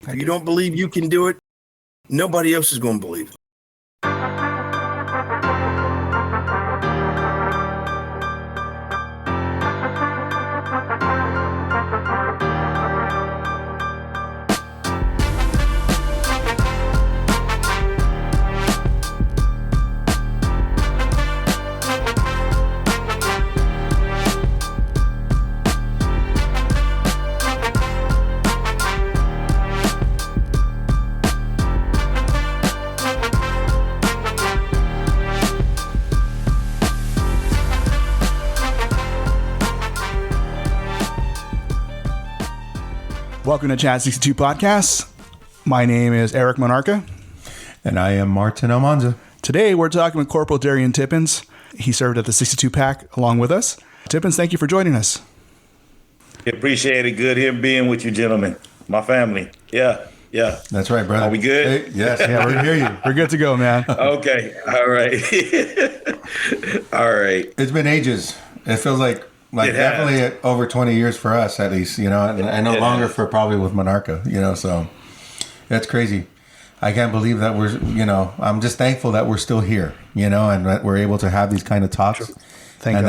If you don't believe you can do it, nobody else is going to believe it. Welcome to Chat 62 Podcasts. My name is Eric Monarca. And I am Martin Almanza. Today we're talking with Corporal Darian Tippins. He served at the 62 Pack along with us. Tippins, thank you for joining us. Appreciate it. Good here being with you, gentlemen. My family. Yeah. That's right, brother. Are we good? Hey, yes. Yeah, we hear you. We're good to go, man. Okay. All right. All right. It's been ages. It feels like definitely over 20 years for us, at least, and no longer for probably with Monarca, so that's crazy. I can't believe that we're, I'm just thankful that we're still here, and that we're able to have these kind of talks. Thank God.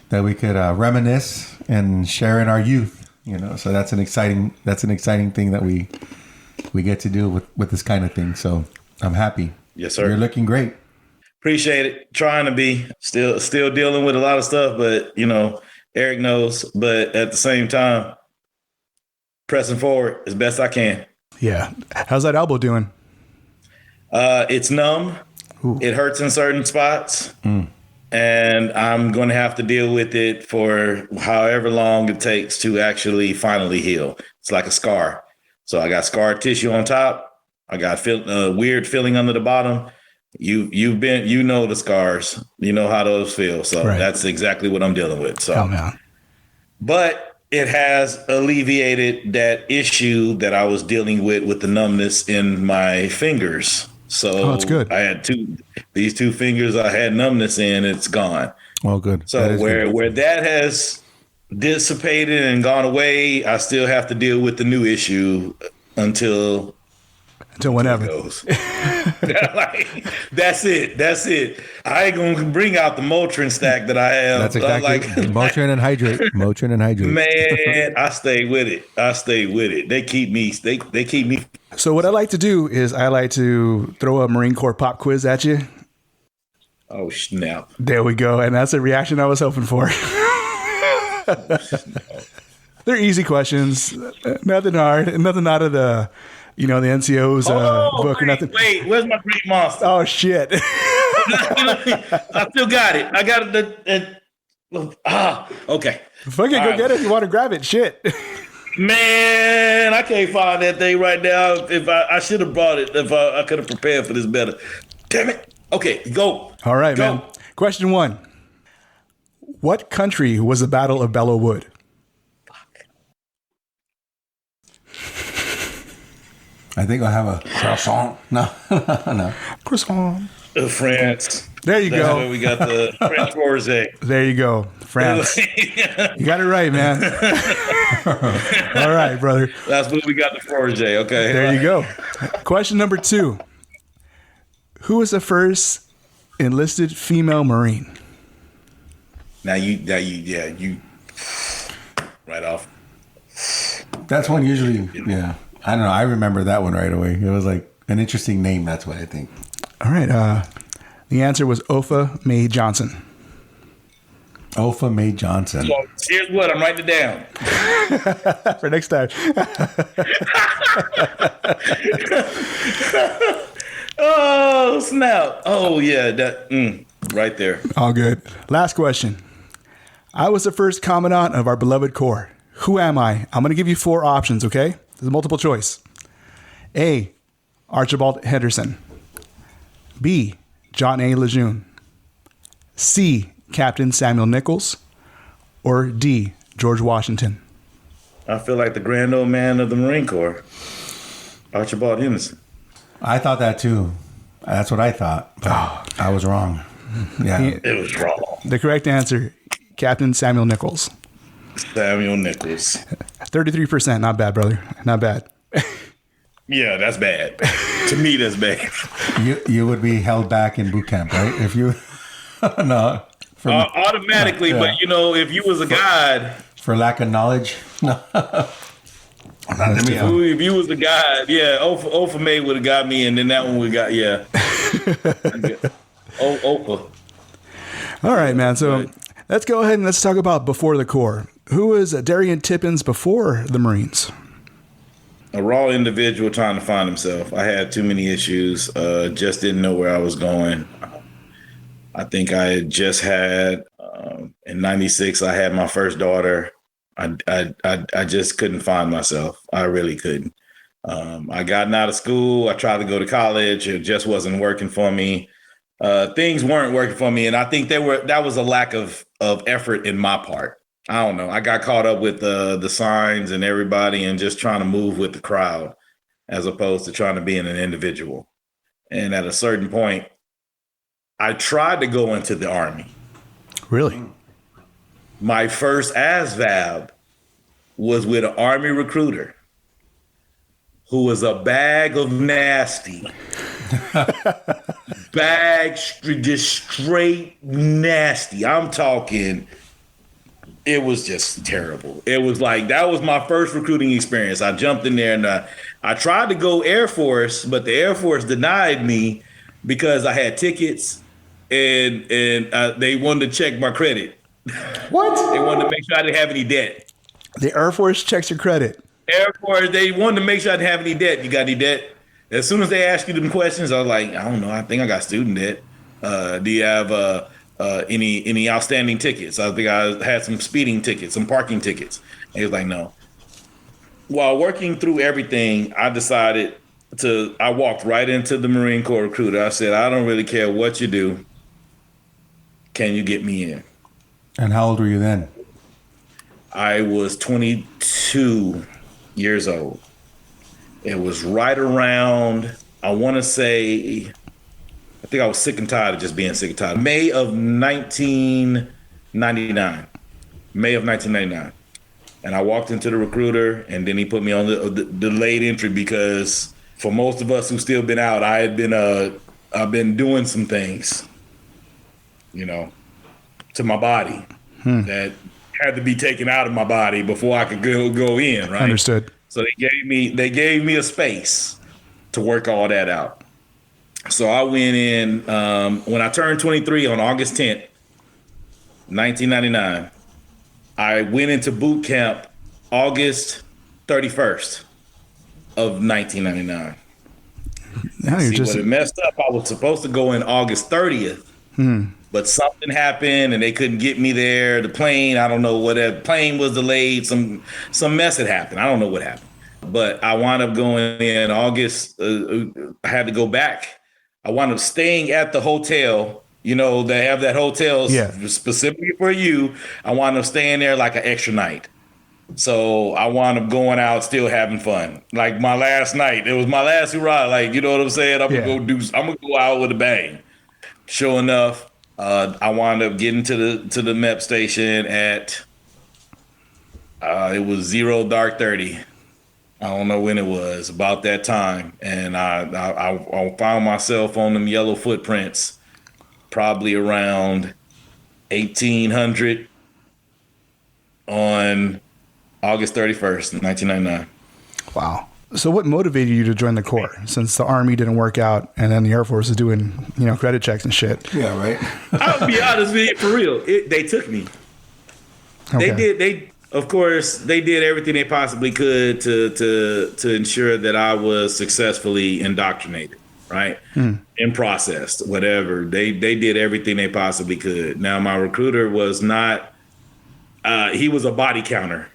That we could reminisce and share in our youth, so that's an exciting thing that we get to do with this kind of thing. So I'm happy. Yes, sir. You're looking great. Appreciate it. Trying to be still dealing with a lot of stuff, but Eric knows. But at the same time, pressing forward as best I can. Yeah. How's that elbow doing? It's numb. Ooh. It hurts in certain spots, and I'm going to have to deal with it for however long it takes to actually finally heal. It's like a scar. So I got scar tissue on top. I got weird feeling under the bottom. You've been, the scars, how those feel. So That's exactly what I'm dealing with. So, but it has alleviated that issue that I was dealing with the numbness in my fingers. So that's good. I had these two fingers I had numbness in, it's gone. Well, good. So where that has dissipated and gone away, I still have to deal with the new issue until whenever. That's it. I ain't gonna bring out the Motrin stack that I have. That's exactly Motrin and hydrate. Motrin and hydrate. Man, I stay with it. They keep me. They keep me. So what I like to do is I like to throw a Marine Corps pop quiz at you. Oh snap! There we go, and that's the reaction I was hoping for. They're easy questions, nothing hard, nothing out of the. The NCO's book or nothing. Wait, where's my Greek monster? Oh, shit. I still got it. I got it. Okay. Fucking go get it if you want to grab it. Shit. Man, I can't find that thing right now. If I should have brought it, if I could have prepared for this better. Damn it. Okay, go. All right, man. Question 1. What country was the Battle of Belleau Wood? I think I'll have a croissant. No. Croissant. France. There you go. That's where we got the French rosé. There you go. France. You got it right, man. All right, brother. That's where we got the rosé. Okay. There you go. Question number 2. Who was the first enlisted female Marine? Now you right off. That's one usually, yeah. I don't know. I remember that one right away. It was like an interesting name. That's what I think. All right. The answer was Opha May Johnson. Opha May Johnson. So here's what I'm writing it down for next time. Oh snap! Oh yeah, that right there. All good. Last question. I was the first commandant of our beloved Corps. Who am I? I'm going to give you 4 options. Okay. There's a multiple choice. A. Archibald Henderson. B. John A. Lejeune. C. Captain Samuel Nichols. Or D. George Washington. I feel like the grand old man of the Marine Corps, Archibald Henderson. I thought that too. That's what I thought. But I was wrong. Yeah. It was wrong. The correct answer, Captain Samuel Nichols. Samuel Nichols. 33%. Not bad, brother. Not bad. Yeah, that's bad. To me, that's bad. You would be held back in boot camp, right? If you no Automatically, yeah. but if you was a guide, for lack of knowledge. No. if you was a guide, yeah, Ofa May would have got me, and then that one would got Ofa. All right, man. So let's go ahead and let's talk about before the Corps. Who was Darian Tippins before the Marines? A raw individual trying to find himself. I had too many issues. Just didn't know where I was going. I think I had just had in '96. I had my first daughter. I just couldn't find myself. I really couldn't. I gotten out of school. I tried to go to college. It just wasn't working for me. Things weren't working for me, and I think that was a lack of effort in my part. I don't know. I got caught up with the signs and everybody and just trying to move with the crowd as opposed to trying to be an individual. And at a certain point, I tried to go into the Army. Really? My first ASVAB was with an Army recruiter who was a bag of nasty. Just straight nasty. I'm talking... It was just terrible. It was like, that was my first recruiting experience. I jumped in there and I tried to go Air Force, but the Air Force denied me because I had tickets and they wanted to check my credit. What? They wanted to make sure I didn't have any debt. The Air Force checks your credit. Air Force, they wanted to make sure I didn't have any debt. You got any debt? As soon as they asked you them questions, I was like, I don't know. I think I got student debt. Do you have any outstanding tickets? I think I had some speeding tickets, some parking tickets. And he was like, no. While working through everything, I walked right into the Marine Corps recruiter. I said, I don't really care what you do. Can you get me in? And how old were you then? I was 22 years old. It was right around, I want to say, I think I was sick and tired of just being sick and tired. May of 1999. And I walked into the recruiter, and then he put me on the delayed entry because for most of us who still been out, I've been doing some things, to my body that had to be taken out of my body before I could go in, right? Understood. So they gave me a space to work all that out. So I went in when I turned 23 on August 10th, 1999. I went into boot camp August 31st of 1999. What it messed up, I was supposed to go in August 30th, but something happened and they couldn't get me there. The plane, I don't know what that plane was delayed. Some mess had happened. I don't know what happened, but I wound up going in August. I had to go back. I wound up staying at the hotel. They have that hotel specifically for you. I wound up staying there like an extra night. So I wound up going out, still having fun. Like my last night, it was my last hurrah. Like, you know what I'm saying? I'm gonna go out with a bang. Sure enough, I wound up getting to the MEP station at it was 0 dark 30. I don't know when it was, about that time, and I found myself on them yellow footprints, probably around 1800 on August 31st, 1999. Wow. So what motivated you to join the Corps, since the Army didn't work out and then the Air Force is doing, credit checks and shit? Yeah, right. I'll be honest with you, for real. They took me. Okay. Of course, they did everything they possibly could to ensure that I was successfully indoctrinated, right? And processed, whatever. They did everything they possibly could. Now, my recruiter was not, he was a body counter,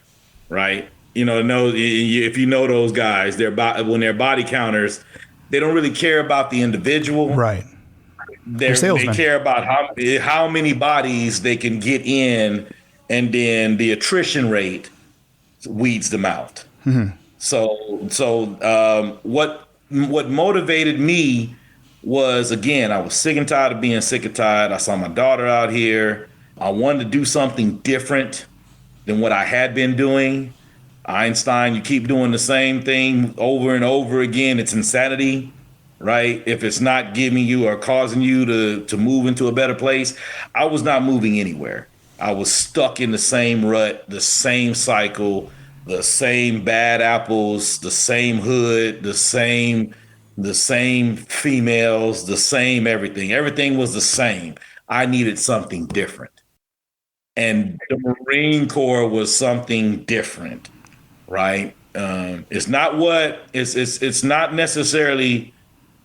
right? If you know those guys, when they're body counters, they don't really care about the individual. Right. They care about how many bodies they can get in, and then the attrition rate weeds them out. So what motivated me was, again, I was sick and tired of being sick and tired. I saw my daughter out here. I wanted to do something different than what I had been doing. Einstein, you keep doing the same thing over and over again. It's insanity, right? If it's not giving you or causing you to move into a better place. I was not moving anywhere. I was stuck in the same rut, the same cycle, the same bad apples, the same hood, the same females, the same everything. Everything was the same. I needed something different. And the Marine Corps was something different, right? It's not what it's not necessarily,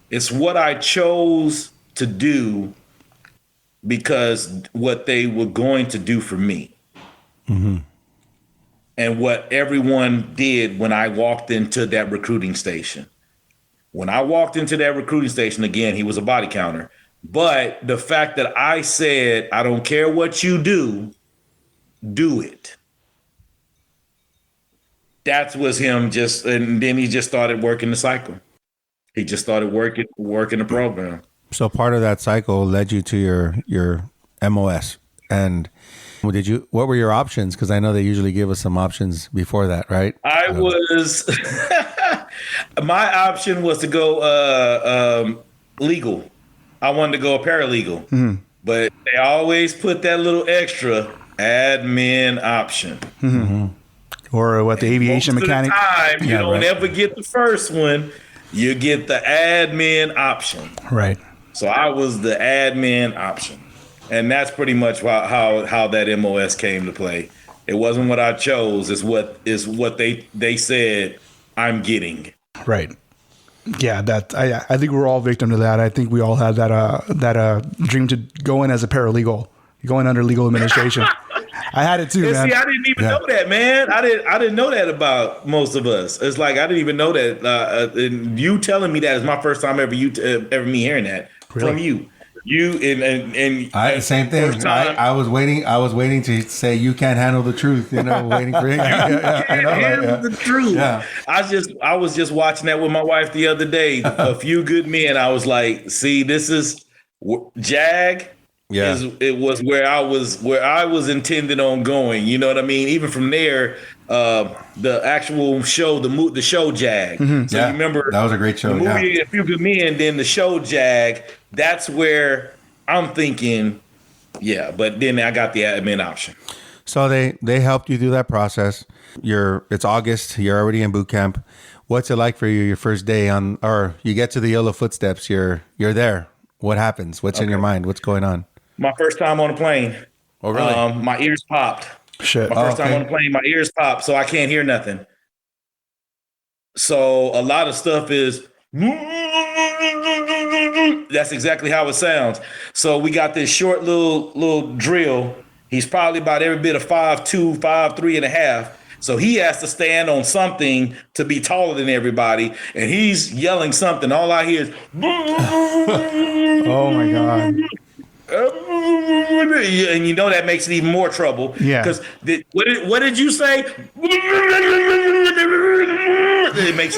it's what I chose to do because what they were going to do for me. Mm-hmm. And what everyone did when I walked into that recruiting station. When I walked into that recruiting station, again, he was a body counter. But the fact that I said, I don't care what you do it. That was him just, and then he just started working the cycle. He just started working the program. So part of that cycle led you to your MOS. And what were your options? Because I know they usually give us some options before that, right? My option was to go legal. I wanted to go a paralegal, but they always put that little extra admin option. Mm-hmm. Or what, the aviation mechanic? Most of the time, you don't ever get the first one. You get the admin option. Right. So I was the admin option. And that's pretty much how that MOS came to play. It wasn't what I chose. It's what they said I'm getting. Right. Yeah, I think we're all victim to that. I think we all had that dream to go in as a paralegal, go in under legal administration. I had it too, man. See, I didn't even know that, man. I didn't know that about most of us. It's like I didn't even know that. And you telling me that is my first time ever me hearing that from you. Same thing. I was waiting to say you can't handle the truth. Waiting for him. The truth. Yeah. I was just watching that with my wife the other day. A Few Good Men. I was like, see, this is Jag. Yeah. It was where I was intended on going. You know what I mean? Even from there, the actual show, the show Jag. Mm-hmm. So you remember that was a great show. The movie A Few Good Men, then the show Jag. That's where I'm thinking, yeah. But then I got the admin option. So they helped you through that process. It's August. You're already in boot camp. What's it like for you? Your first day or you get to the yellow footsteps. You're there. What happens? What's in your mind? What's going on? My first time on a plane. Oh, really? My ears popped. Shit. My first time on a plane, my ears popped, so I can't hear nothing. So a lot of stuff is, that's exactly how it sounds. So we got this short little drill. He's probably about every bit of 5'2", 5'3" and a half. So he has to stand on something to be taller than everybody, and he's yelling something. All I hear is, oh my God. And that makes it even more trouble. Yeah. Because what did you say? It makes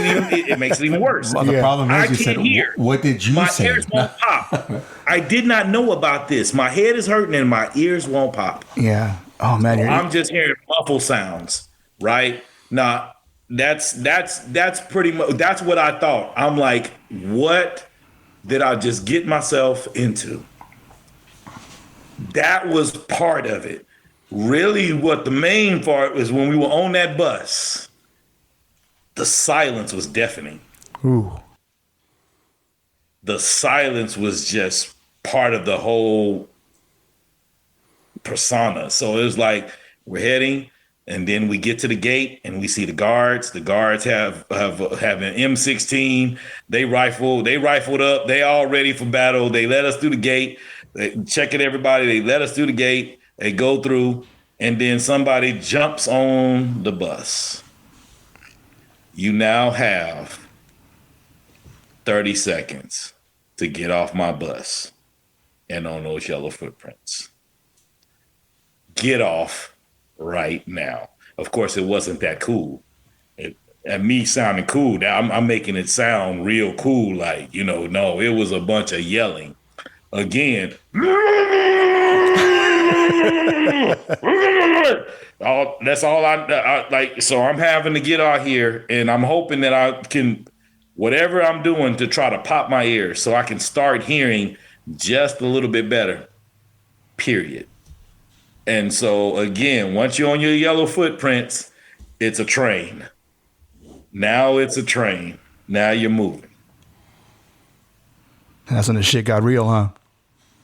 it even worse. Well, the problem is you said, what did you say? My ears won't pop. I did not know about this. My head is hurting and my ears won't pop. Yeah. Oh man. So I'm just hearing muffle sounds. Right now, that's pretty much, that's what I thought. I'm like, what did I just get myself into? That was part of it. Really, what the main part was when we were on that bus, the silence was deafening. Ooh. The silence was just part of the whole persona. So it was like, we're heading, and then we get to the gate and we see the guards. The guards have an M16. They rifled up. They all ready for battle. They let us through the gate. They checking everybody. They let us through the gate. They go through, and then somebody jumps on the bus. You now have 30 seconds to get off my bus and on those yellow footprints. Get off right now. Of course, it wasn't that cool. And me sounding cool, now I'm making it sound real cool, like, no, it was a bunch of yelling. Again, That's all I like. So I'm having to get out here, and I'm hoping that I can, whatever I'm doing, to try to pop my ears so I can start hearing just a little bit better. Period. And so again, once you're on your yellow footprints, it's a train. Now it's a train. Now you're moving. That's when the shit got real, huh?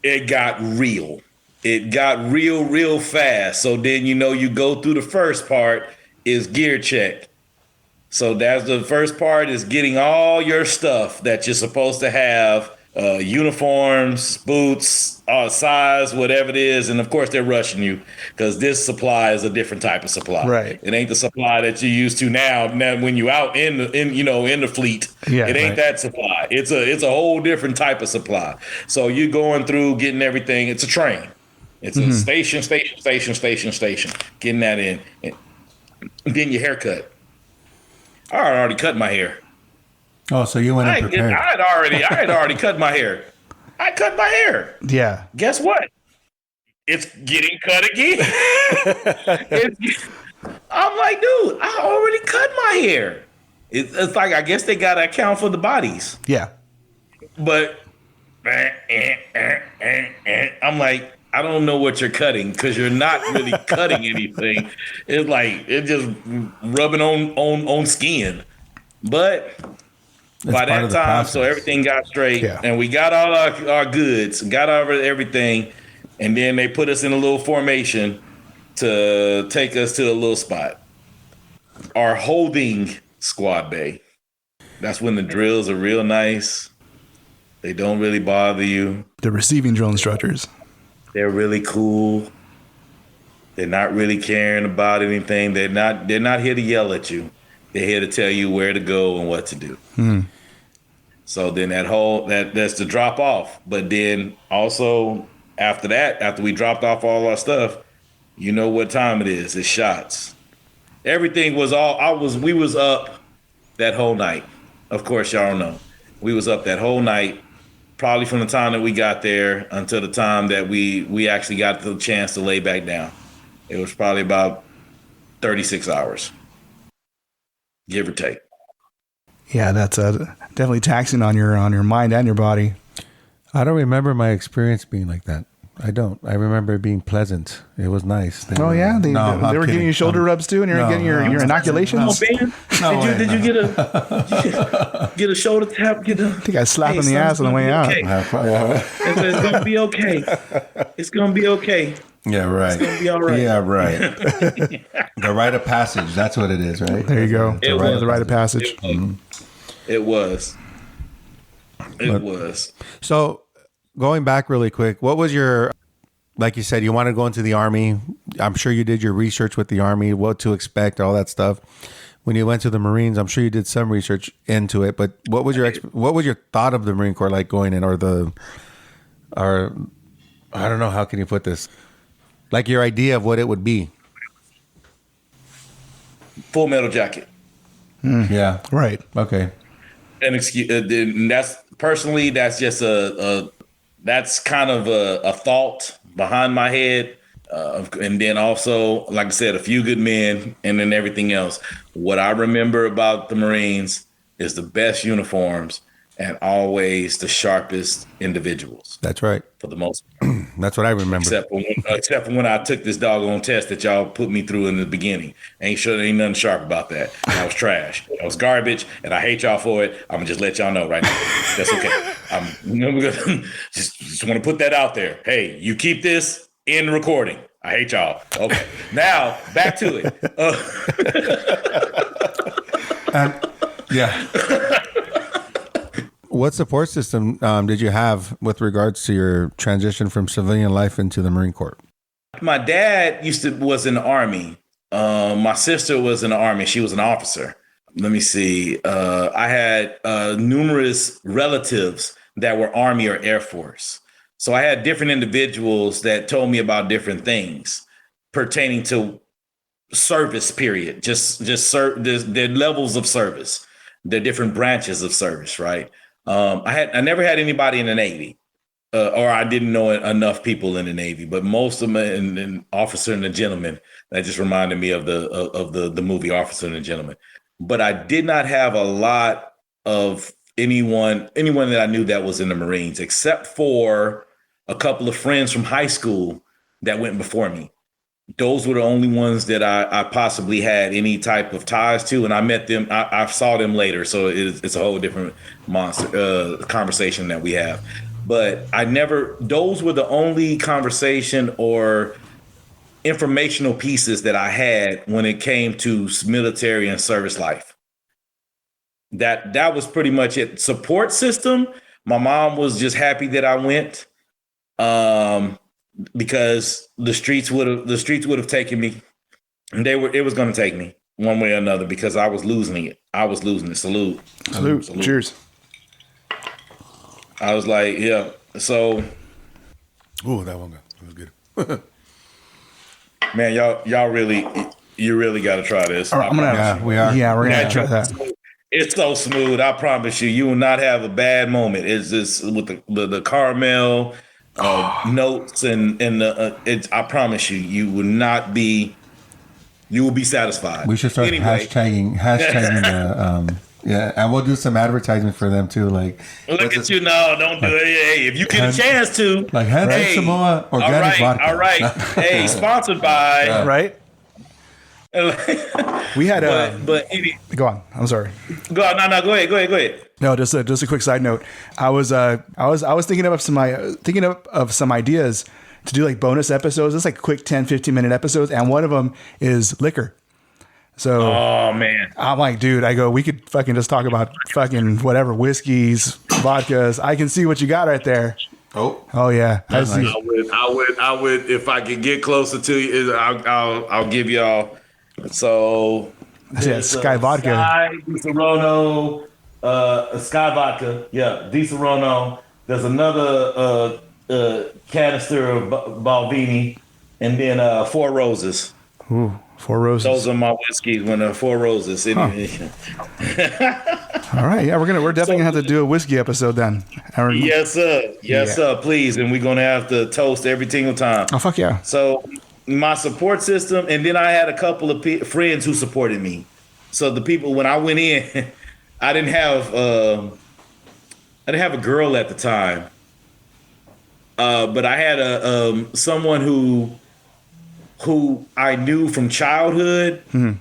It got real. It got real, real fast. So then, you go through the first part is gear check. So that's the first part is getting all your stuff that you're supposed to have, uniforms, boots, size, whatever it is. And of course they're rushing you because this supply is a different type of supply. Right. It ain't the supply that you're used to now when you out in the fleet. Yeah, it ain't that supply. It's a whole different type of supply. So you're going through getting everything. It's a train. It's a station, getting that in. And then your haircut. I had already cut my hair. Oh, so you went in prepared. I had already cut my hair. I cut my hair. Yeah. Guess what? It's getting cut again. I'm like, dude, I already cut my hair. It's like, I guess they got to account for the bodies. Yeah. But I'm like, I don't know what you're cutting because you're not really cutting anything. It's like it's just rubbing on skin. But by that time, so everything got straight, and we got all our goods, got over everything, and then they put us in a little formation to take us to a little spot. Our holding squad bay. That's when the drills are real nice. They don't really bother you. The receiving drill instructors. They're really cool. They're not really caring about anything. They're not here to yell at you. They're here to tell you where to go and what to do. So then that's the drop off. But then also after that, after we dropped off all our stuff, you know what time it is. It's shots. Everything was we was up that whole night. Of course, y'all know. We was up that whole night. Probably from the time that we got there until the time that we actually got the chance to lay back down. It was probably about 36 hours, give or take. Yeah, that's definitely taxing on your mind and your body. I don't remember my experience being like that. I don't. I remember it being pleasant. It was nice. They were giving you shoulder rubs too, and you're getting your inoculations. Did you get a shoulder tap? I think I slapped in the ass on the way out. It's gonna be okay. It's gonna be okay. Yeah, right. It's gonna be all right. Yeah, right. The rite of passage. That's what it is, right? There you go. The rite of passage. It was. It was. So, going back really quick, what was your, like you said, you want to go into the Army. I'm sure you did your research with the Army, what to expect, all that stuff. When you went to the Marines, I'm sure you did some research into it, but what was your thought of the Marine Corps like going in, or I don't know, how can you put this? Like your idea of what it would be? Full metal jacket. Yeah. Right. Okay. And that's personally, that's just that's kind of a thought behind my head. And then also, like I said, a few good men, and then everything else. What I remember about the Marines is the best uniforms and always the sharpest individuals. That's right. For the most part. That's what I remember. Except for when I took this doggone test that y'all put me through in the beginning. Ain't nothing sharp about that. I was trash. I was garbage, and I hate y'all for it. I'm gonna just let y'all know right now. That's okay. I'm just want to put that out there. Hey, you keep this in recording. I hate y'all. Okay. Now back to it. Yeah. What support system did you have with regards to your transition from civilian life into the Marine Corps? My dad was in the Army. My sister was in the Army. She was an officer. Let me see. I had numerous relatives that were Army or Air Force. So I had different individuals that told me about different things pertaining to service, period. Just their levels of service, their different branches of service, right? I never had anybody in the Navy. or I didn't know enough people in the Navy, but most of them, and Officer and a Gentleman. That just reminded me of the movie Officer and a Gentleman. But I did not have a lot of anyone that I knew that was in the Marines, except for a couple of friends from high school that went before me. Those were the only ones that I possibly had any type of ties to, and I met them. I saw them later, so it's a whole different conversation that we have. But those were the only conversation or informational pieces that I had when it came to military and service life. That was pretty much it. Support system. My mom was just happy that I went. Because the streets would have taken me, and it was going to take me one way or another because I was losing it. Salute. Cheers. I was like, yeah. So, That one was good. man, you really got to try this. All right, we are. Yeah, we're gonna try that. It's so smooth. I promise you, you will not have a bad moment. It's just with the caramel. Notes and I promise you, you will be satisfied. We should start hashtagging the and we'll do some advertisement for them too. Like, look at you, no, don't do it. Hey, if you get a chance to, like Hands Samoa organic vodka. All right. Hey, sponsored by right. We had go on. I'm sorry. Go on. No. Go ahead. No, just a quick side note. I was thinking of some ideas to do like bonus episodes. It's like quick 10, 15-minute episodes, and one of them is liquor. So, oh man, I'm like, dude, we could fucking just talk about fucking whatever whiskeys, vodkas. I can see what you got right there. Oh yeah, I see. I would if I could get closer to you. I'll give y'all. So yeah, Sky Vodka. Sky Disaronno, Sky Vodka. Yeah, Disaronno. There's another canister of Balvenie, and then Four Roses. Ooh, Four Roses. Those are my whiskeys when Four Roses. Huh. All right, yeah, we're definitely gonna have to do a whiskey episode then. Yes, sir. Yes, sir. Please, and we're gonna have to toast every single time. Oh fuck yeah! So my support system, and then I had a couple of friends who supported me. So the people when I went in, I didn't have a girl at the time, but I had someone who I knew from childhood, who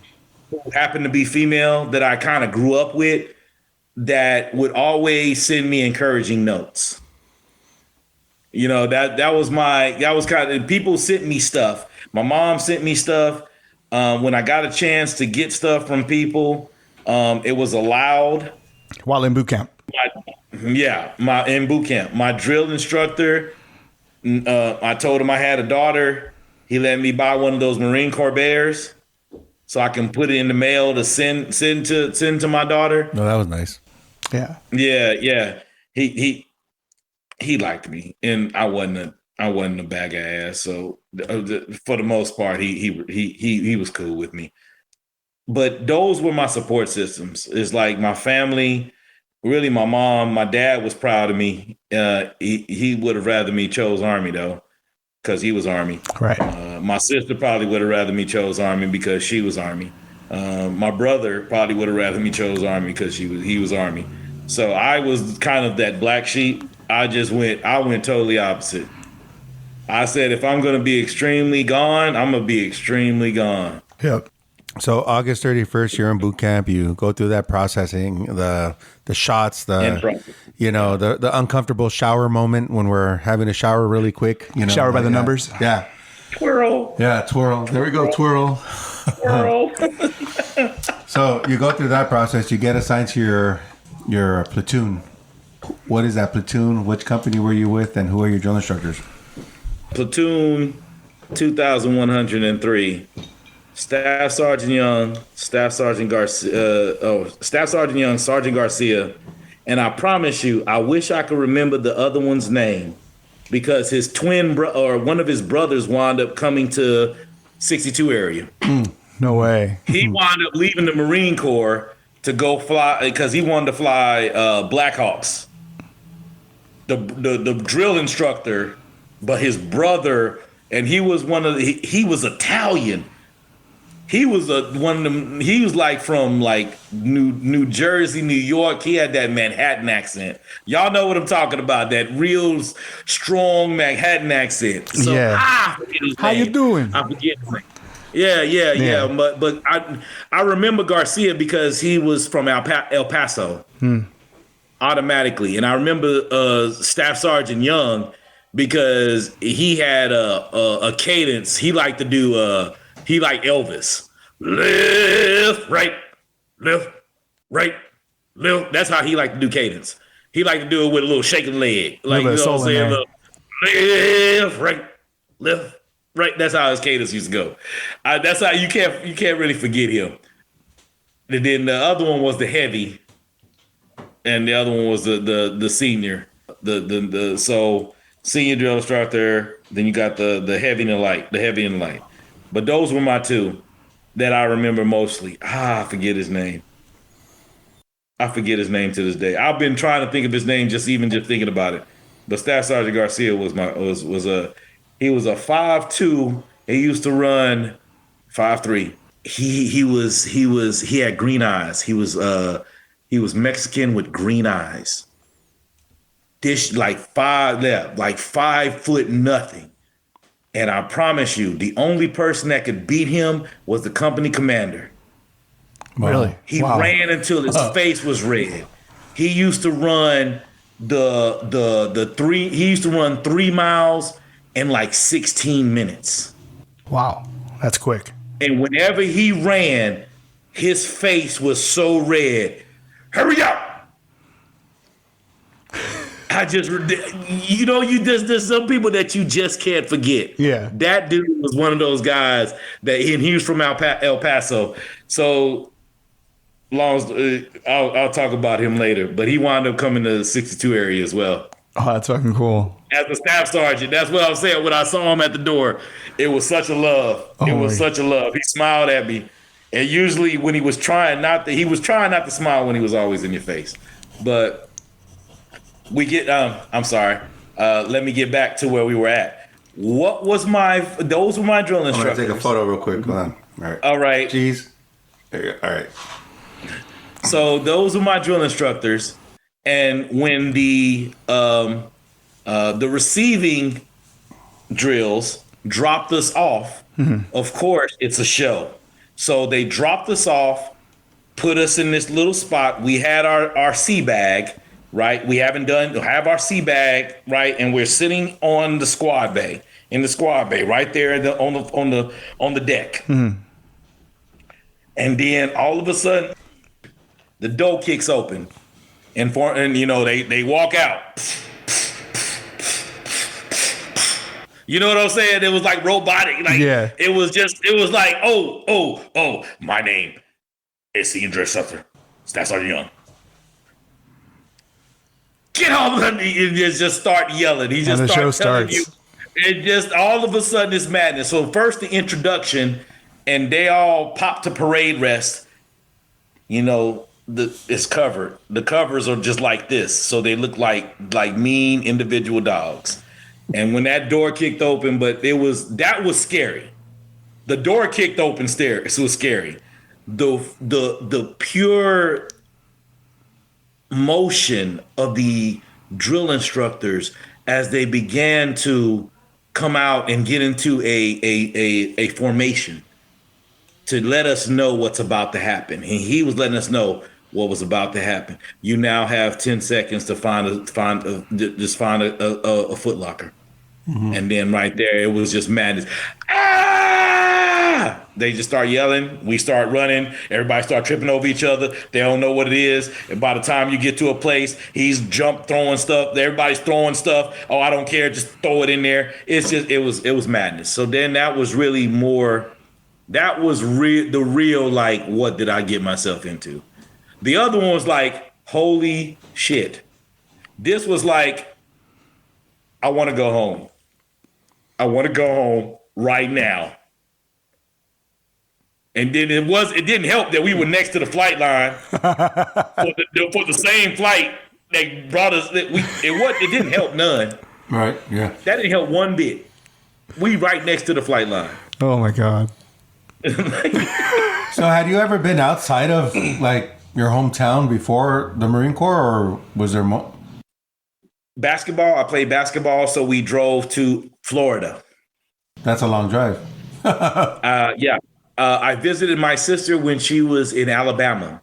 happened to be female that I kind of grew up with, that would always send me encouraging notes. You know, that was kind of, people sent me stuff. My mom sent me stuff. When I got a chance to get stuff from people, it was allowed. While in boot camp. In boot camp. My drill instructor, I told him I had a daughter. He let me buy one of those Marine Corps bears so I can put it in the mail to send to my daughter. No, that was nice. Yeah. Yeah. He liked me, and I wasn't a bag of ass. So for the most part, he was cool with me. But those were my support systems. It's like my family, really my mom, my dad was proud of me. He would have rather me chose Army though, because he was Army. Right. My sister probably would have rather me chose Army because she was Army. My brother probably would have rather me chose Army because he was Army. So I was kind of that black sheep. I went totally opposite. I said, if I'm going to be extremely gone, I'm going to be extremely gone. Yep. So August 31st, you're in boot camp. You go through that processing, the shots, the uncomfortable shower moment when we're having a shower really quick. Shower by the numbers. Yeah. Twirl. Yeah, twirl. There we go, twirl. Twirl. So you go through that process. You get assigned to your platoon. What is that platoon? Which company were you with, and who are your drill instructors? Platoon 2103. Staff Sergeant Young, Staff Sergeant Young, Sergeant Garcia. And I promise you, I wish I could remember the other one's name, because his twin or one of his brothers wound up coming to 62 area. No way. He wound up leaving the Marine Corps to go fly because he wanted to fly Blackhawks. the drill instructor, but his brother, and he was he was Italian. He was one of them. He was like from like New Jersey, New York. He had that Manhattan accent. Y'all know what I'm talking about? That real strong Manhattan accent. So I forget his How name. you doing? I forget his name. Yeah. But I remember Garcia because he was from El Paso. Automatically, and I remember Staff Sergeant Young because he had a cadence. He liked to do he liked Elvis. Left, right, left, right, left. That's how he liked to do cadence. He liked to do it with a little shaking leg. Like, you know what I'm saying? Left, right, left, right. That's how his cadence used to go. That's how you can't really forget him. And then the other one was the heavy, and the other one was the senior. So senior drill instructor. Then you got the heavy and the light. But those were my two that I remember mostly. I forget his name. I forget his name to this day. I've been trying to think of his name just thinking about it. But Staff Sergeant Garcia was he was a 5'2". He used to run 5'3". He had green eyes. He was Mexican with green eyes. This like 5 foot nothing. And I promise you, the only person that could beat him was the company commander. Really? He ran until his face was red. He used to run he used to run 3 miles in like 16 minutes. Wow. That's quick. And whenever he ran, his face was so red. Hurry up! There's some people that you just can't forget. Yeah. That dude was one of those guys and he was from El Paso. So I'll talk about him later, but he wound up coming to the 62 area as well. Oh, that's fucking cool. As a staff sergeant, that's what I was saying when I saw him at the door. It was such a love. Such a love. He smiled at me. And usually when he was trying not to smile when he was always in your face. But I'm sorry. Let me get back to where we were at. Those were my drill instructors. I'm gonna take a photo real quick. Hold on. All right. Jeez. There you go. All right. So those were my drill instructors. And when the receiving drills dropped us off, of course, it's a show. So they dropped us off, put us in this little spot. We had our sea bag, right? We have our sea bag, right? And we're sitting on the squad bay, right there on the deck. And then all of a sudden, the door kicks open, and they walk out. You know what I'm saying? It was like robotic. Like, yeah. It was like, oh, my name is Senior Drill Instructor, Staff Sergeant Young. Get off of me and just start yelling. He just starts telling you. And just all of a sudden it's madness. So first the introduction, and they all pop to parade rest. It's covered. The covers are just like this, so they look like mean individual dogs. And when that door kicked open, that was scary. The door kicked open, it was scary. The pure motion of the drill instructors as they began to come out and get into a formation to let us know what's about to happen. And he was letting us know what was about to happen. You now have 10 seconds to find a foot locker. Mm-hmm. And then right there, it was just madness. Ah! They just start yelling. We start running. Everybody start tripping over each other. They don't know what it is. And by the time you get to a place, he's throwing stuff. Everybody's throwing stuff. Oh, I don't care. Just throw it in there. It was madness. So then that was really more. That was the real, like, what did I get myself into? The other one was like, holy shit. This was like, I want to go home. I want to go home right now. And then it didn't help that we were next to the flight line for the same flight they brought us. It didn't help none. Right. Yeah. That didn't help one bit. We right next to the flight line. Oh my God. So had you ever been outside of like your hometown before the Marine Corps, or was there more? Basketball. I played basketball, so we drove to Florida. That's a long drive. Yeah. I visited my sister when she was in Alabama.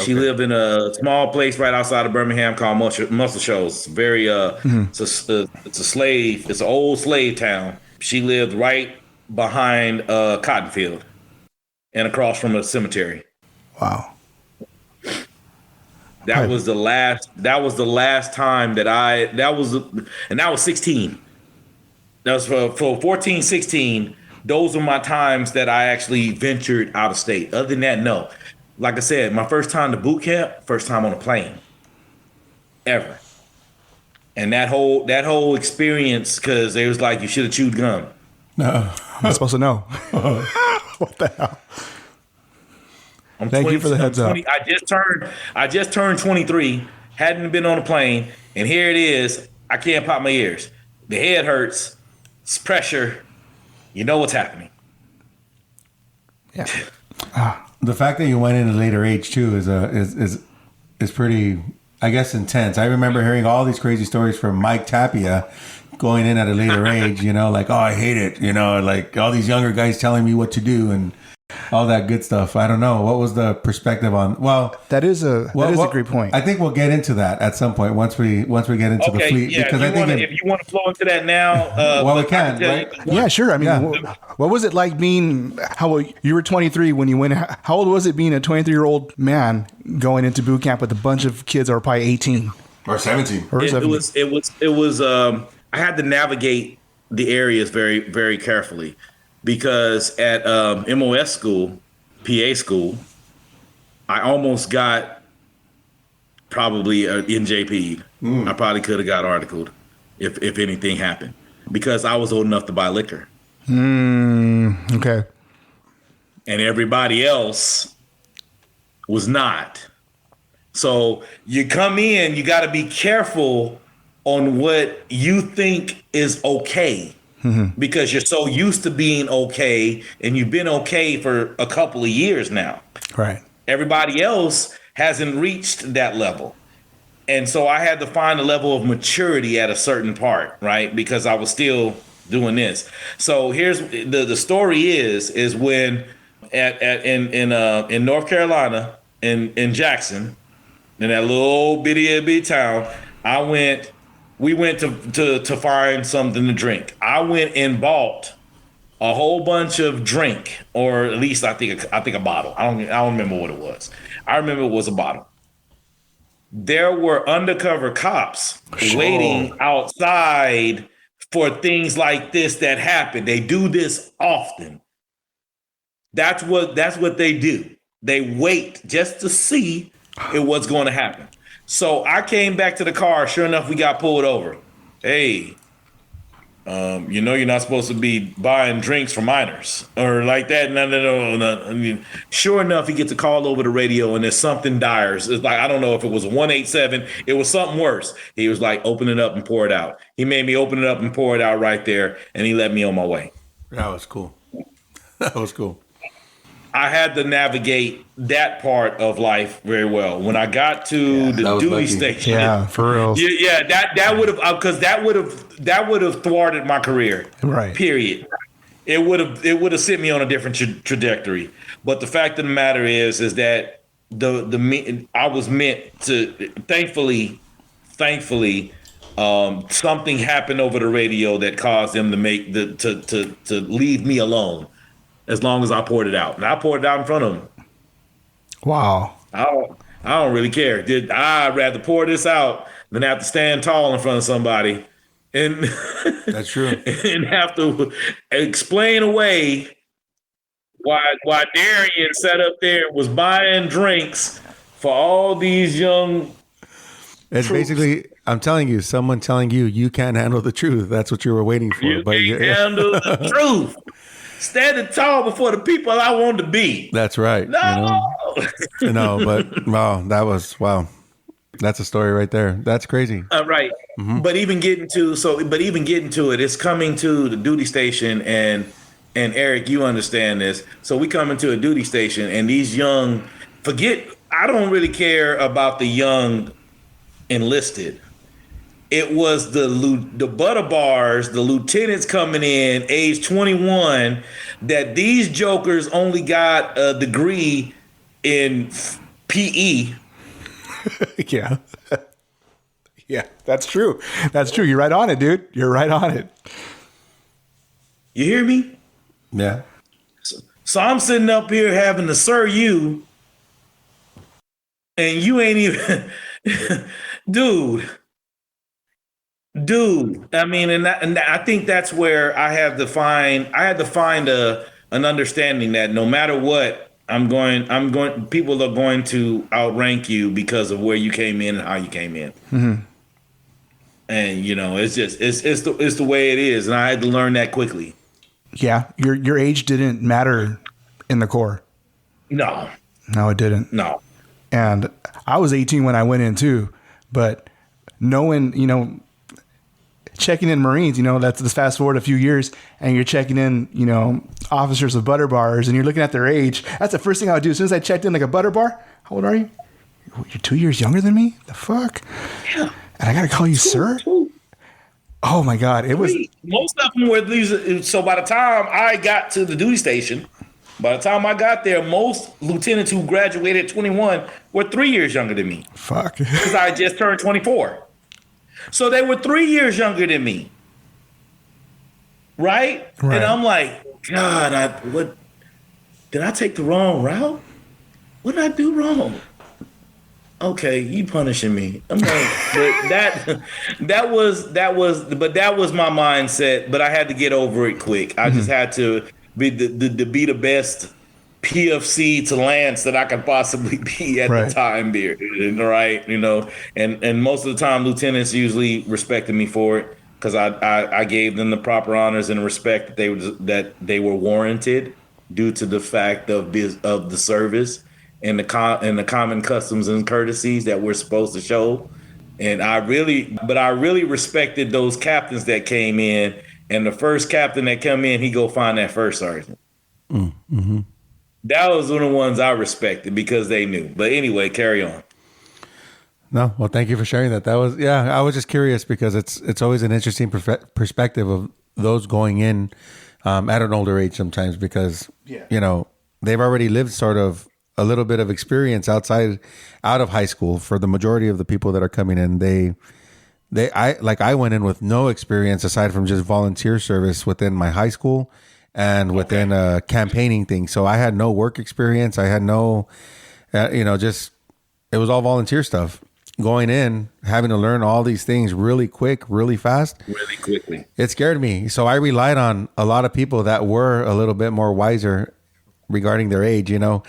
She lived in a small place right outside of Birmingham called Muscle Shoals. Very it's a slave. It's an old slave town. She lived right behind cotton field and across from a cemetery. Wow. That was the last time that that was 16. That was for 14, 16. Those were my times that I actually ventured out of state. Other than that, no. Like I said, my first time to boot camp, first time on a plane, ever. And that whole experience, because they was like, you should have chewed gum. No, I'm supposed to know. What the hell? Thank you for the heads up. I just turned 23. Hadn't been on a plane, and here it is. I can't pop my ears. The head hurts. It's pressure. You know what's happening. Yeah. The fact that you went in at a later age too is pretty, I guess, intense. I remember hearing all these crazy stories from Mike Tapia going in at a later age, like, oh, I hate it, like all these younger guys telling me what to do and all that good stuff. I don't know. What was the perspective on? Well, that is a great point. I think we'll get into that at some point once we get into the fleet. Yeah, because if you want to flow into that now, well, we can, right? Yeah, sure. I mean, what was it like being? How you were 23 when you went? How old was it being a 23-year-old man going into boot camp with a bunch of kids that were probably 18 or 17? It was. I had to navigate the areas very, very carefully. Because at MOS school, PA school, I almost got probably NJP'd. I probably could have got articled if anything happened because I was old enough to buy liquor. Okay. And everybody else was not. So you come in, you got to be careful on what you think is okay. Because you're so used to being okay and you've been okay for a couple of years now. Right. Everybody else hasn't reached that level. And so I had to find a level of maturity at a certain part, right? Because I was still doing this. So here's the story is when in North Carolina, in Jackson, in that little bitty town, we went to find something to drink. I went and bought a whole bunch of drink, or at least I think a bottle. I don't remember what it was. I remember it was a bottle. There were undercover cops waiting outside for things like this that happen. They do this often. That's what they do. They wait just to see what's going to happen. So I came back to the car. Sure enough, we got pulled over. Hey, you're not supposed to be buying drinks for minors or like that. No. I mean, sure enough, he gets a call over the radio and there's something dire. It's like, I don't know if it was a 187. It was something worse. He was like, open it up and pour it out. He made me open it up and pour it out right there. And he let me on my way. That was cool. That was cool. I had to navigate that part of life very well. When I got to the Dewey station, yeah, for real, that would have because that would have thwarted my career, right? Period. It would have sent me on a different trajectory. But the fact of the matter is that I was meant to. Thankfully, something happened over the radio that caused them to to leave me alone. As long as I poured it out. And I poured it out in front of him. Wow. I don't really care. I'd rather pour this out than have to stand tall in front of somebody and that's true. And have to explain away why Darian sat up there and was buying drinks for all these young It's troops. Basically, I'm telling you, someone telling you can't handle the truth. That's what you were waiting for. You can't handle the truth. Standing tall before the people I want to be. That's right. No. But wow, that was wow. That's a story right there. That's crazy. Right. But even getting to it, it's coming to the duty station, and Eric, you understand this. So we come into a duty station, and these young, I don't really care about the young enlisted. It was the butter bars, the lieutenants coming in, age 21, that these jokers only got a degree in PE. Yeah. Yeah, that's true. That's true. You're right on it, dude. You're right on it. You hear me? Yeah. So I'm sitting up here having to sir you, and you ain't even, dude. I mean, and I think that's where I had to find an understanding that no matter what, people are going to outrank you because of where you came in and how you came in. Mm-hmm. And it's just it's the way it is, and I had to learn that quickly. Yeah, your age didn't matter in the Corps. No, it didn't. No. And I was 18 when I went in too, but knowing, checking in Marines, let's fast forward a few years, and you're checking in, officers of butter bars, and you're looking at their age. That's the first thing I would do. As soon as I checked in like a butter bar, how old are you? You're 2 years younger than me? The fuck? Yeah. And I got to call you sir? Oh my God. It was. Most of them were these. So by the time I got to the duty station, by the time I got there, most lieutenants who graduated at 21 were 3 years younger than me. Fuck. Because I just turned 24. So they were 3 years younger than me. Right? And I'm like, God, what did I take the wrong route? What did I do wrong? Okay, you punishing me. I'm like, but that was my mindset, but I had to get over it quick. I just had to be the best PFC to Lance that I could possibly be at the time there. Right. And most of the time lieutenants usually respected me for it because I gave them the proper honors and respect that they were warranted due to the fact of the service and the common customs and courtesies that we're supposed to show. And I really respected those captains that came in, and the first captain that come in, he go find that first sergeant. Mm-hmm. That was one of the ones I respected because they knew. But anyway, carry on. No, well, thank you for sharing that. I was just curious because it's always an interesting perspective of those going in at an older age sometimes because, they've already lived sort of a little bit of experience out of high school. For the majority of the people that are coming in, I went in with no experience aside from just volunteer service within my high school and within a campaigning thing. So I had no work experience. I had no, it was all volunteer stuff. Going in, having to learn all these things really quick, really fast. Really quickly. It scared me. So I relied on a lot of people that were a little bit more wiser regarding their age, to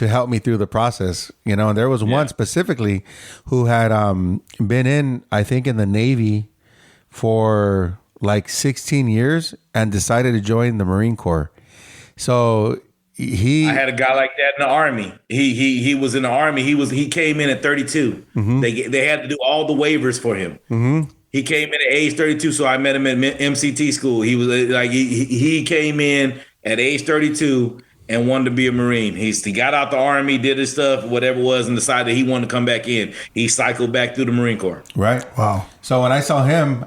help me through the process, and there was one specifically who had been in, I think, in the Navy for like 16 years and decided to join the Marine Corps. So I had a guy like that in the Army. He was in the Army. He came in at 32. Mm-hmm. They had to do all the waivers for him. Mm-hmm. He came in at age 32, so I met him at MCT school. He was like he came in at age 32 and wanted to be a Marine. He got out the Army, did his stuff, whatever it was, and decided he wanted to come back in. He cycled back through the Marine Corps. Right. Wow. So when I saw him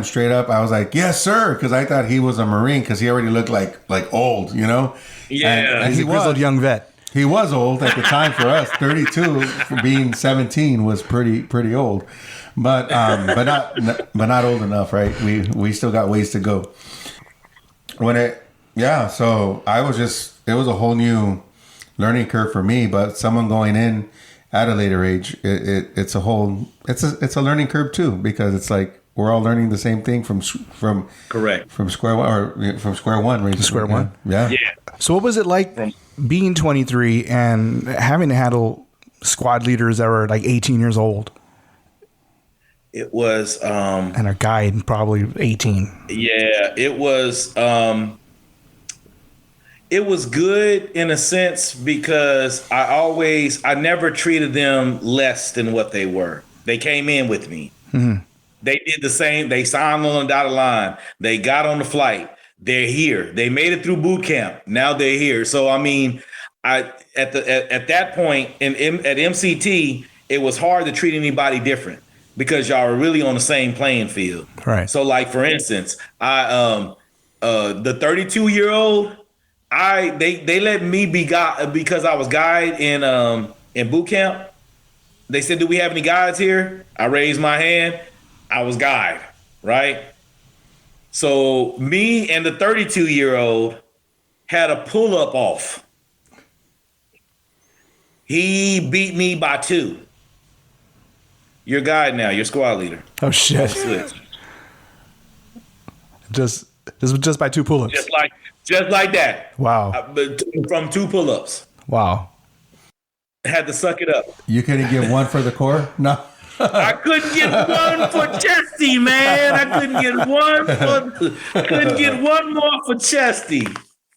straight up. I was like, yes, sir, because I thought he was a Marine because he already looked like old, Yeah. And he was a grizzled young vet. He was old at the time for us. 32 for being 17 was pretty old, but not old enough, right? We still got ways to go. So it was a whole new learning curve for me, but someone going in at a later age, it's a learning curve too, because it's like we're all learning the same thing from square one, right? To square one. Yeah. So what was it like being 23 and having to handle squad leaders that were like 18 years old? It was and a guide probably 18. Yeah, it was It was good in a sense because I never treated them less than what they were. They came in with me. They did the same. They signed on the dotted line. They got on the flight. They're here. They made it through boot camp. Now they're here. So I mean, at that point at MCT, it was hard to treat anybody different because y'all were really on the same playing field. Right. So like for instance, the 32-year-old, they let me be guide because I was guide in boot camp. They said, "Do we have any guides here?" I raised my hand. I was guide, right? So me and the 32-year-old had a pull-up off. He beat me by 2. You're guide now. You're squad leader. Oh shit! Switch. Just by 2 pull-ups. Just like that. Wow. From 2 pull-ups. Wow. Had to suck it up. You couldn't get one for the core? No. I couldn't get one for Chesty, man. I couldn't get one more for Chesty.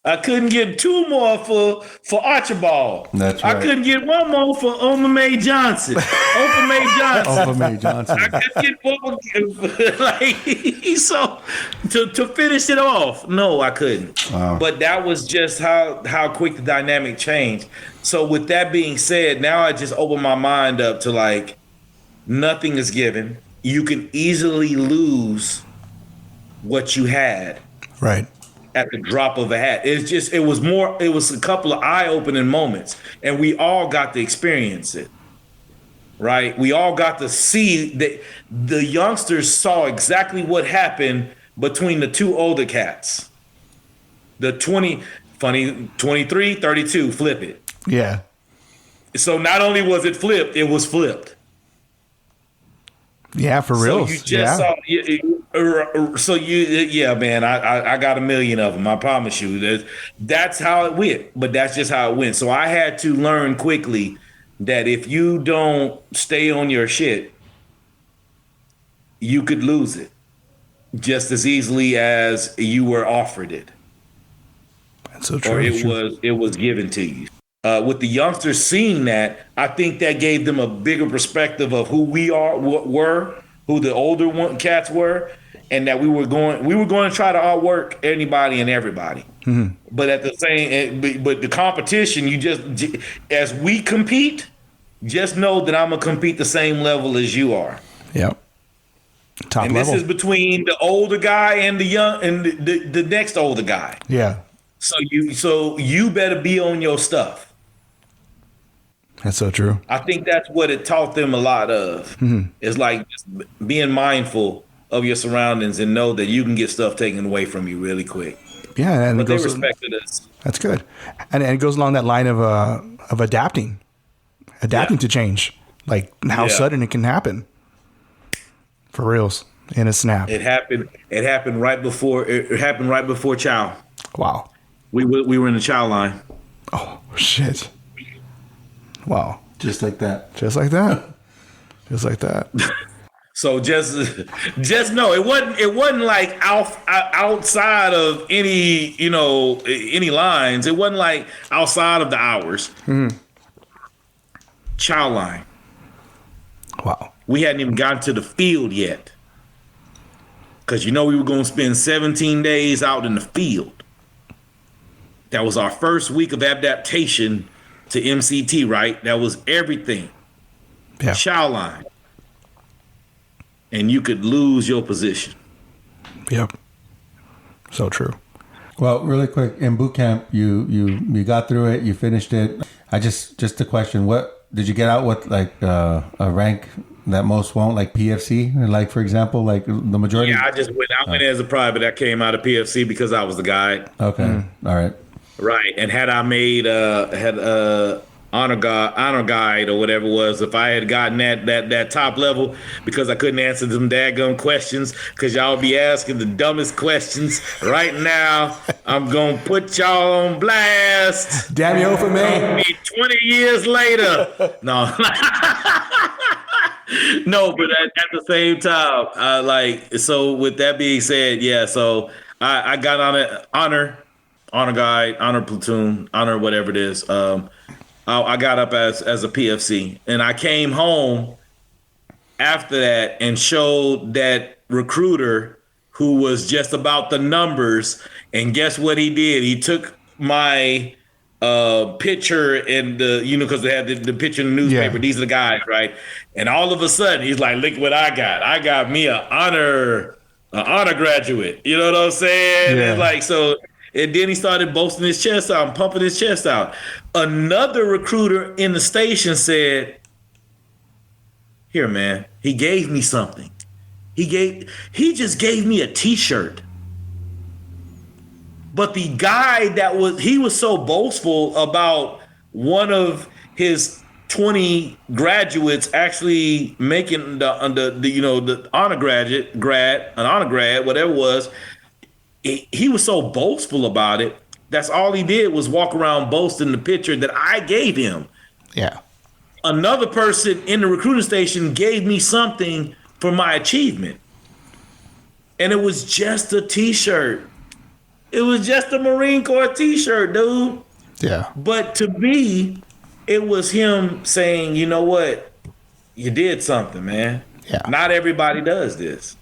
I couldn't get 2 more for Archibald. That's right. I couldn't get 1 more for Omame Johnson. Omame Johnson. I couldn't get 1 more. Like, so to finish it off, no, I couldn't. Wow. But that was just how quick the dynamic changed. So with that being said, now I just open my mind up to like, nothing is given. You can easily lose what you had. Right. At the drop of a hat. It was a couple of eye-opening moments, and we all got to experience it. Right? We all got to see that the youngsters saw exactly what happened between the 2 older cats. The 23, 32, flip it. Yeah. So not only was it flipped, it was flipped. Yeah, for real. So you just saw. Yeah, man. I got a million of them. I promise you. That's how it went. But that's just how it went. So I had to learn quickly that if you don't stay on your shit, you could lose it just as easily as you were offered it. That's so true. Or it was given to you. With the youngsters seeing that, I think that gave them a bigger perspective of who we were, who the older cats were, and that we were going to try to outwork anybody and everybody. Mm-hmm. But at the competition, as we compete, just know that I'm gonna compete the same level as you are. Yep. Top and level. This is between the older guy and the young and the next older guy. Yeah. So you better be on your stuff. That's so true. I think that's what it taught them a lot of. Mm-hmm. It's like just being mindful of your surroundings and know that you can get stuff taken away from you really quick. Yeah, but they respected us. That's good, and it goes along that line of adapting to change, like how sudden it can happen. For reals, in a snap. It happened right before chow. Wow. We were in the chow line. Oh shit. Wow. Just like that. Just like that. Just like that. So just know it wasn't like outside of any lines. It wasn't like outside of the hours. Mm-hmm. Chow line. Wow. We hadn't even gotten to the field yet. Because we were going to spend 17 days out in the field. That was our first week of adaptation to MCT, right? That was everything. Yeah. Chow line. And you could lose your position. Yep. So true. Well, really quick, in boot camp, you got through it, you finished it. Just a question, what did you get out with, like a rank that most won't, like PFC, like for example, like the majority? Yeah, I went as a private. I came out of PFC because I was the guy. Okay. All right. Right, and had I made honor guide or whatever it was, if I had gotten that top level, because I couldn't answer them daggum questions, because y'all be asking the dumbest questions right now, I'm gonna put y'all on blast. Damn you for me. 20 years later. No. No, but at the same time, so with that being said, yeah, so I got on honor honor guide, honor platoon, honor whatever it is. I got up as a PFC, and I came home after that and showed that recruiter who was just about the numbers. And guess what he did? He took my picture and because they had the picture in the newspaper. Yeah. These are the guys, right? And all of a sudden, he's like, "Look what I got! I got me an honor graduate." You know what I'm saying? Yeah. And like so. And then he started boasting his chest out and pumping his chest out. Another recruiter in the station said, "Here, man, he gave me something. He just gave me a t-shirt." But the guy he was so boastful about one of his 20 graduates actually making the honor grad, whatever it was. He was so boastful about it. That's all he did was walk around boasting the picture that I gave him. Yeah. Another person in the recruiting station gave me something for my achievement. And it was just a t-shirt. It was just a Marine Corps t-shirt, dude. Yeah. But to me, it was him saying, "You know what? You did something, man." Yeah. Not everybody does this.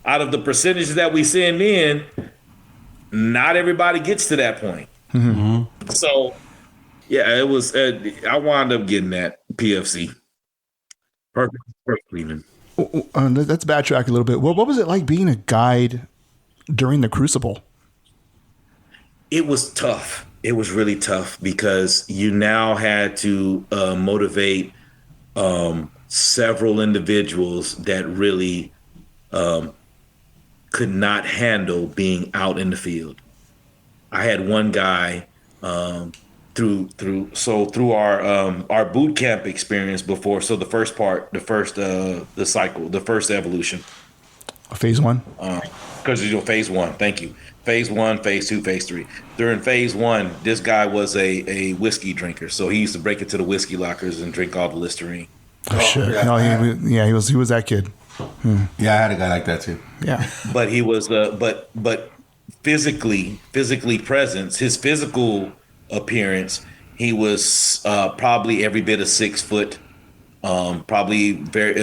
Out of the percentages that we send in, not everybody gets to that point. Mm-hmm. So, yeah, it was. I wound up getting that PFC. Perfect cleaning. Let's backtrack a little bit. What was it like being a guide during the Crucible? It was tough. It was really tough because you now had to motivate several individuals that really could not handle being out in the field. I had one guy through our boot camp experience before. So the first evolution. Phase 1. Because phase 1. Thank you. Phase 1, phase 2, phase 3. During phase 1, this guy was a whiskey drinker, so he used to break into the whiskey lockers and drink all the Listerine. Oh shit! Yeah. No, he was that kid. Yeah, I had a guy like that too. Yeah, but he was but physically presence, his physical appearance, he was probably every bit of 6 foot, probably very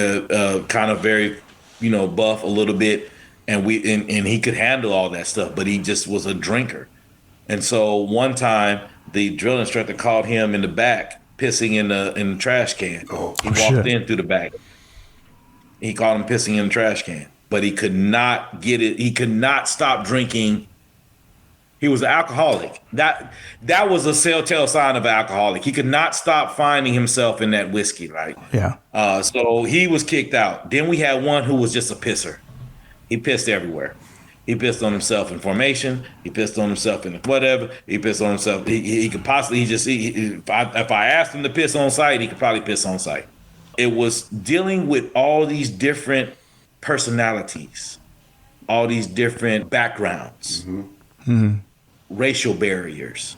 kind of very buff a little bit, and he could handle all that stuff, but he just was a drinker. And so one time the drill instructor called him in the back pissing in the trash can. He walked in through the back. He caught him pissing in the trash can, but he could not get it. He could not stop drinking. He was an alcoholic. That was a telltale sign of an alcoholic. He could not stop finding himself in that whiskey, right? Yeah. So he was kicked out. Then we had one who was just a pisser. He pissed everywhere. He pissed on himself in formation. He pissed on himself in whatever. He pissed on himself. He could possibly if I asked him to piss on site, he could probably piss on site. It was dealing with all these different personalities, all these different backgrounds, racial barriers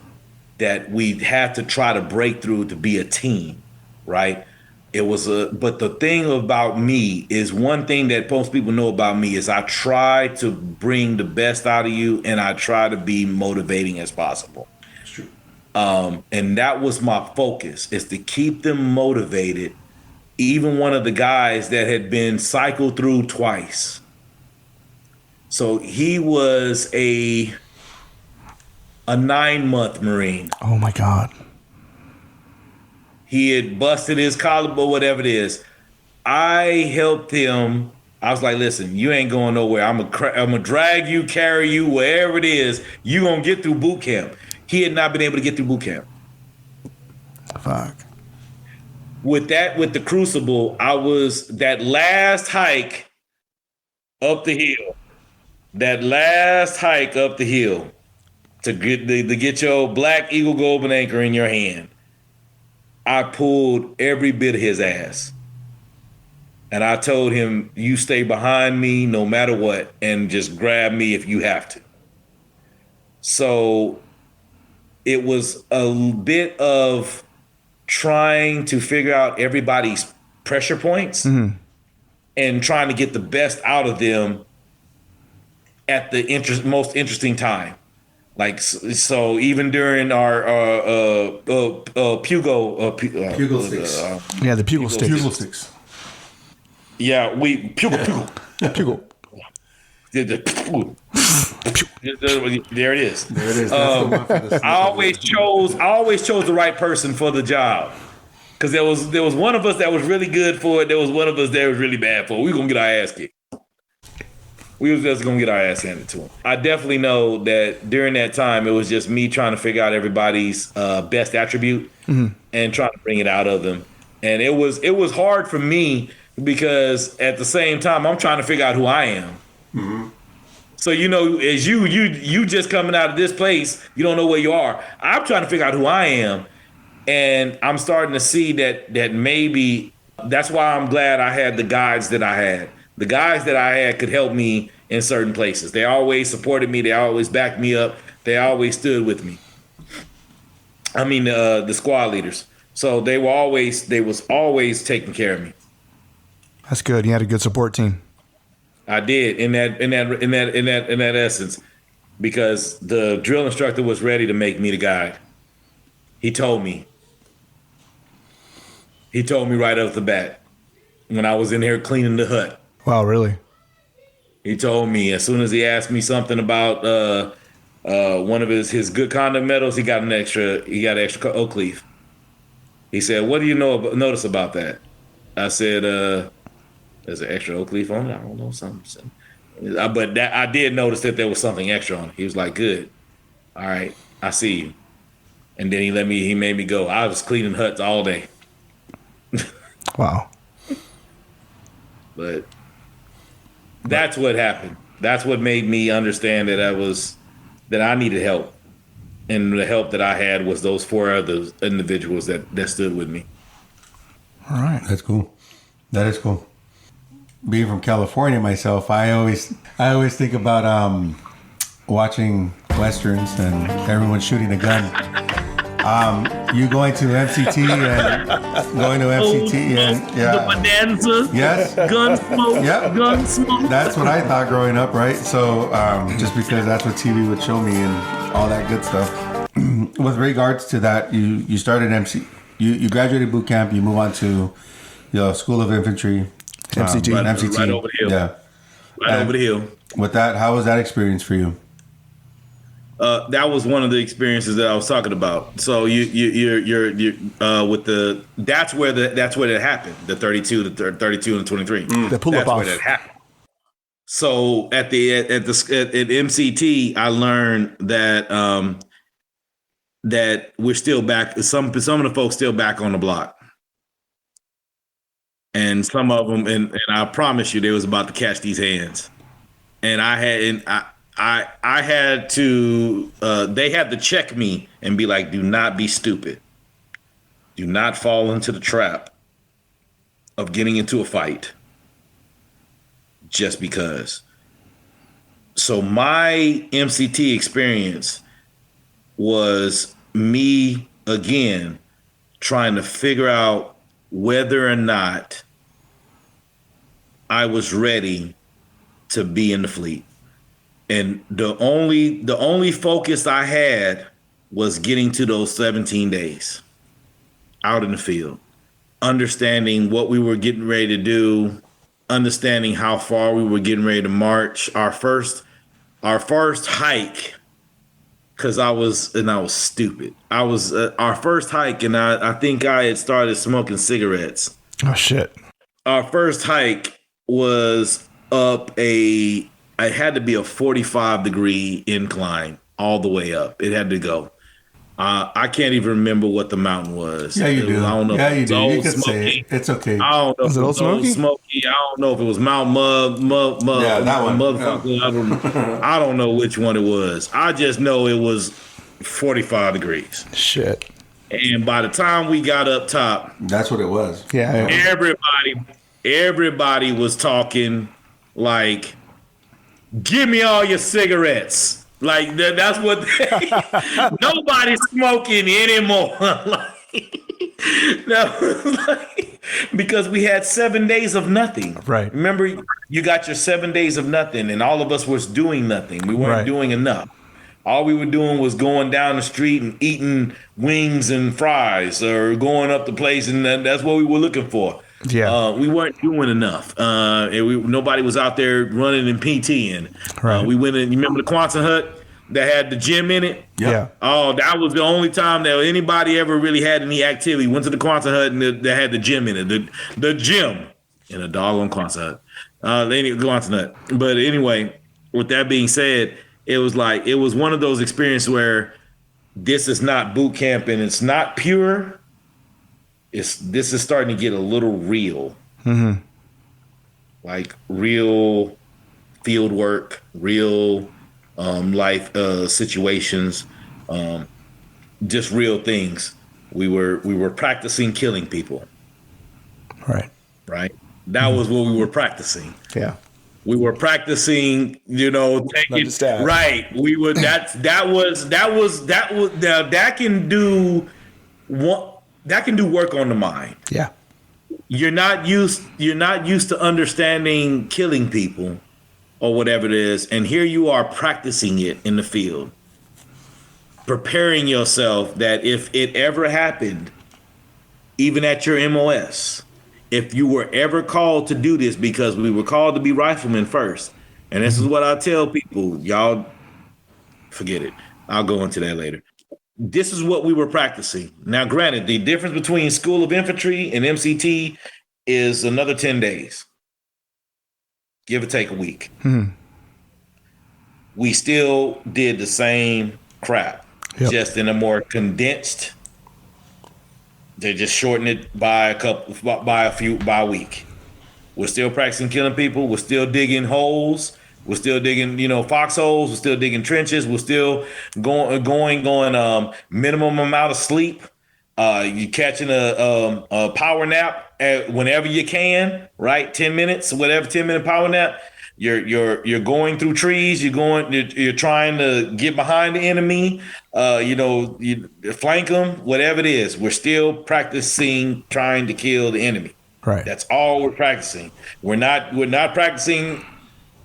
that we had to try to break through to be a team, right? But the thing about me is, one thing that most people know about me is I try to bring the best out of you, and I try to be motivating as possible. That's true. And that was my focus, is to keep them motivated. Even one of the guys that had been cycled through twice. So he was a 9-month Marine. Oh my God. He had busted his collarbone, whatever it is. I helped him. I was like, "Listen, you ain't going nowhere. I'm gonna drag you, carry you, wherever it is. You gonna get through boot camp." He had not been able to get through boot camp. Fuck. With the Crucible, I was that last hike up the hill. That last hike up the hill to get your black Eagle Golden Anchor in your hand. I pulled every bit of his ass. And I told him, "You stay behind me no matter what, and just grab me if you have to." So it was a bit of trying to figure out everybody's pressure points and trying to get the best out of them at the most interesting time, Like so, even during our Pugil sticks. Yeah, the pugil sticks. Pugil sticks. Yeah, we pugil. Pugil. There it is. There it is. That's the one for the I always chose the right person for the job. Because there was one of us that was really good for it. There was one of us that was really bad for it. We were gonna get our ass kicked. We was just gonna get our ass handed to him. I definitely know that during that time, it was just me trying to figure out everybody's best attribute and trying to bring it out of them. And it was hard for me because at the same time, I'm trying to figure out who I am. Mm-hmm. So as you just coming out of this place, you don't know where you are. I'm trying to figure out who I am, and I'm starting to see that maybe that's why I'm glad I had the guides that I had. The guys that I had could help me in certain places. They always supported me. They always backed me up. They always stood with me. I mean, the squad leaders. So they was always taking care of me. That's good. You had a good support team. I did in that essence, because the drill instructor was ready to make me the guide. He told me right off the bat when I was in here cleaning the hut. Wow, really? He told me as soon as he asked me something about one of his good conduct medals, he got an extra oak leaf. He said, "What do you notice about that?" I said, "There's an extra oak leaf on it. I don't know, something." But I did notice that there was something extra on it. He was like, "Good, all right, I see you." And then he made me go. I was cleaning huts all day. Wow. But that's what happened. That's what made me understand that I needed help. And the help that I had was those 4 other individuals that stood with me. All right. That's cool. That is cool. Being from California myself, I always think about watching Westerns and everyone shooting a gun. You going to MCT and yeah. The bonanza. Yes. Gun smoke. Yeah. Gun smoke. That's what I thought growing up, right? So just because that's what TV would show me and all that good stuff. With regards to that, you started MC. You graduated boot camp. You move on to the School of Infantry. MCT. MCT. Right over the hill. Yeah. Over the hill. With that, how was that experience for you? That was one of the experiences that I was talking about. So you're with the that's where it happened. The 32 and the 23. The pull up that's off. where that happened. So at MCT, I learned that we're still back. Some of the folks still back on the block, and some of them, and I promise you, they was about to catch these hands, and I had to, they had to check me and be like, do not be stupid. Do not fall into the trap of getting into a fight just because. So my MCT experience was me, again, trying to figure out whether or not I was ready to be in the fleet. And the only focus I had was getting to those 17 days out in the field, understanding what we were getting ready to do, understanding how far we were getting ready to march. Our first hike, because I was stupid. Our first hike, and I think I had started smoking cigarettes. Oh shit! Our first hike was up it had to be a 45-degree incline all the way up. It had to go. I can't even remember what the mountain was. Yeah, you do. I don't know. Yeah, you do. You can Smoky. say it. It's okay. I don't know. Was it Old Smoky? Smoky? I don't know if it was Mount Mud. Yeah, that one. Motherfucker. Yeah. I don't know which one it was. I just know it was 45 degrees. Shit. And by the time we got up top, that's what it was. Yeah. Everybody was talking like, give me all your cigarettes. Like that's what nobody's smoking anymore. Because we had 7 days of nothing. Right. Remember, you got your 7 days of nothing, and all of us was doing nothing. We weren't doing enough. All we were doing was going down the street and eating wings and fries, or going up the place, and that's what we were looking for. Yeah. We weren't doing enough. Nobody was out there running and PTing. Right. We went in. You remember the Quonset hut that had the gym in it? Yeah. Oh, that was the only time that anybody ever really had any activity. Went to the Quonset hut and that had the gym in it. The gym in a doggone Quonset hut. Quonset hut. But anyway, with that being said, it was one of those experiences where this is not boot camp and it's not pure. This is starting to get a little real. Mm-hmm. Like real field work, real life situations, just real things. We were practicing killing people. Right. That was what we were practicing. Yeah. We were practicing, taking right. We were that can do work on the mind. Yeah. You're not used to understanding killing people or whatever it is, and here you are practicing it in the field, preparing yourself that if it ever happened, even at your MOS, if you were ever called to do this, because we were called to be riflemen first, and this is what I tell people, y'all forget it. I'll go into that later. This is what we were practicing. Now, granted, the difference between School of Infantry and MCT is another 10 days. Give or take a week. Mm-hmm. We still did the same crap, just in a more condensed. They just shortened it by a week. We're still practicing killing people. We're still digging holes. We're still digging, foxholes. We're still digging trenches. We're still going minimum amount of sleep. You catching a power nap whenever you can, right? 10 minutes, whatever, 10-minute power nap. You're going through trees. You're trying to get behind the enemy. You flank them. Whatever it is, we're still practicing trying to kill the enemy. Right. That's all we're practicing. We're not practicing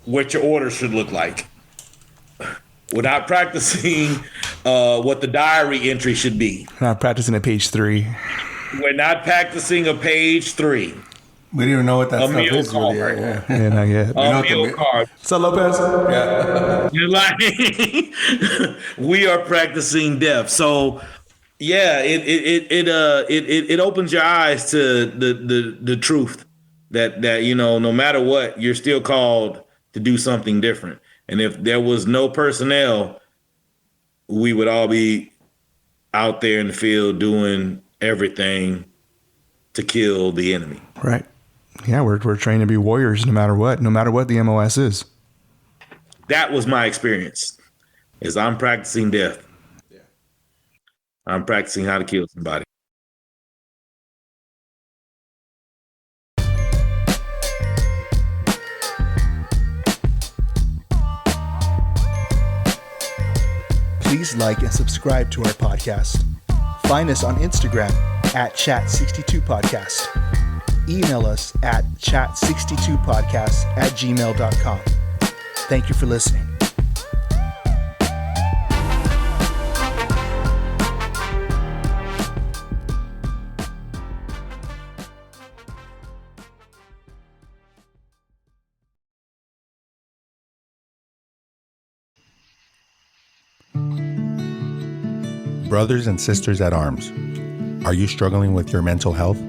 what your orders should look like. We're not practicing what the diary entry should be. We're not practicing at page 3. We're not practicing a page 3. We don't even know what that stuff meal is. card. Really. Yeah. Yeah, not yet. A meal card. What's up, Lopez? Yeah. You're like, we are practicing death. So, yeah, it opens your eyes to the truth that no matter what, you're still called to do something different. And if there was no personnel, we would all be out there in the field doing everything to kill the enemy. Right. Yeah, we're trained to be warriors no matter what the MOS is. That was my experience. Is I'm practicing death. Yeah. I'm practicing how to kill somebody. Please like and subscribe to our podcast. Find us on Instagram at Chat62Podcast. Email us at chat62podcast@gmail.com. Thank you for listening. Brothers and sisters at arms, are you struggling with your mental health?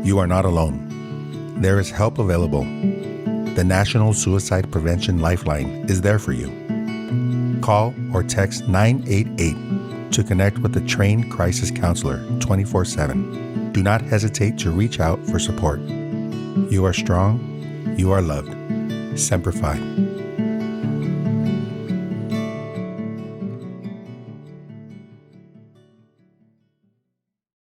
You are not alone. There is help available. The National Suicide Prevention Lifeline is there for you. Call or text 988 to connect with a trained crisis counselor 24/7. Do not hesitate to reach out for support. You are strong. You are loved. Semper Fi.